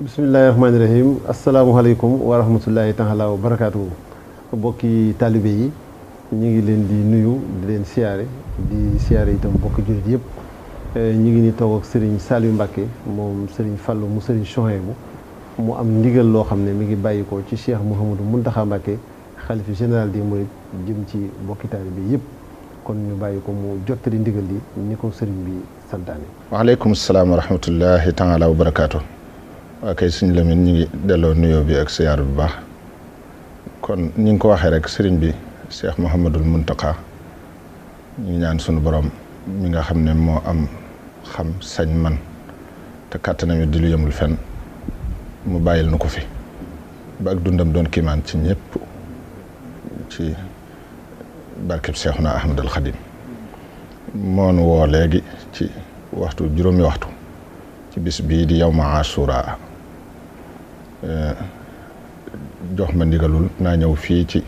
bismillahirrahmanirrahim. Assalamualaikum warahmatullahi taala wabarakatuh. Bokki talibé yi ñi ngi leen di nuyu di leen siyaare itam bokki julit yépp. ñi ngi ni toog ak Serigne Saliou Mbacké moom Serigne Fallou mu Serigne Chouhaïbou mu am ndigal loo xam ne mi ngi bàyyikoo ci Cheikh Mouhamadou Mountakha Mbacké xalifa général des mourides jëm ci bokki talibé yépp. kon ñu bàyyi ko mu jottali ndigal li ni ko Serigne bi santaane. waaleykum salaam wa rahmatullahi taala wa barakaatu. waa kay Sëñ Lamine ñu ngi delloo nuyoo bi ak siyaar bu baax kon ni nga ko waxee rek Serigne bi Cheikh Mouhamadul Mountakha ñu ñaan sunu borom mi nga xam ne moo am xam sañ man te kàttanam it di lu yemul fenn mu bàyyil nu ko fi ba ak dundam doon kiimaan ci ñëpp ci barkeb Seexuna Ahmadul Xadim moonu woo léegi ci waxtu juróomi waxtu ci bis bii di yawma Ashura jox ma ndigalul naa ñëw fii ci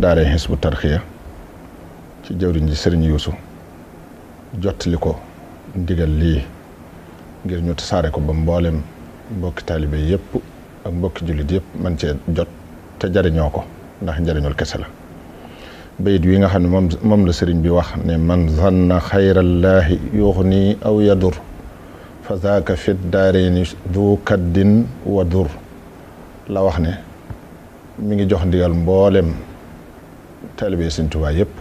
daare Hizbut Tarqiyyah ci jëwriñ ji Sëriñ Yuusu jottali ko ndigal lii ngir ñu tasaare ko ba mboolem mbokki taalibe yëpp ak mbokki jullit yëpp man cee jot te jariñoo ko ndax njariñul kese la bayit wi nga xam ne moom la sëriñ bi wax ne man zanna xayrallaahi yuxni aw yadur fa zaaka fit daareeni du kaddin wa dur la wax ne mi ngi jox ndigal mboolem taalibe Sëriñ Tuubaa yëpp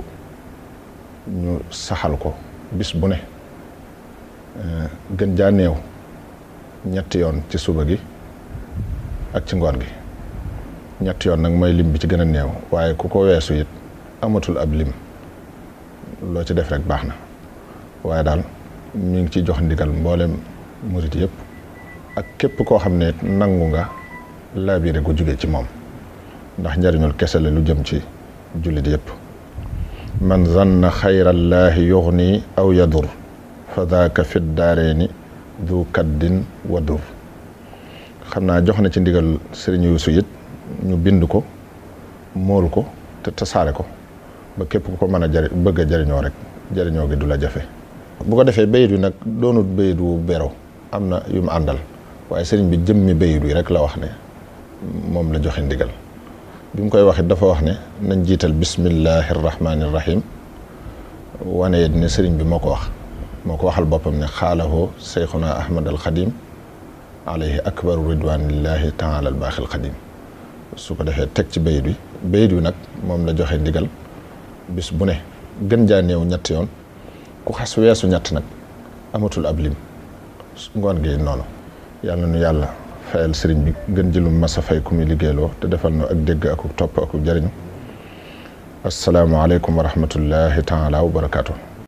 ñu saxal ko bis bu ne gën jaa néew ñetti yoon ci suba gi ak ci ngoon gi ñetti yoon nag mooy lim bi ci gën a néew waaye ku ko weesu it amatul ab lim loo ci def rek baax na waaye daal ñu ngi ci jox ndigal mboolem murit yëpp ak képp koo xam ne nangu nga laabiire gu jóge ci moom ndax njariñul kese la lu jëm ci jullit yëpp man zanna xayrallaahi yuxni aw yadur fa daaka fit daareeni du kaddin wa dur xam naa jox na ci ndigal Sëriñ Yuusu it ñu bind ko mool ko te tasaare ko ba képp ku ko mën a bëgg a jariñoo rek jariñoo gi du la jafe bu ko defee bayit wi nag doonut bayit wu bero am na yu mu àndal waaye sëriñ bi jëmmi bayit wi rek la wax ne moom la joxe ndigal bi mu koy wax it dafa wax ne nañ jiital bismillahi rahmaani rahim wane it ne sëriñ bi moo ko waxal boppam ne xaalahoo Seyxuna Ahmad al Xadim alayhi akbaru ridwanillahi taala al baaxil xadim su ko defee teg ci bayit wi nag moom la joxe ndigal bis bu ne gën jaa néew ñetti yoon ku xas weesu ñett nag amatul ab lim ngoon gi noonu yàlla nu yàlla fayal sëriñ bi gën jëlum masa fay ku muy liggéeyloo te defal nu ak dégg ak topp ak jariñu assalaamu aleykum wa rahmatullahi taala wa barakaatu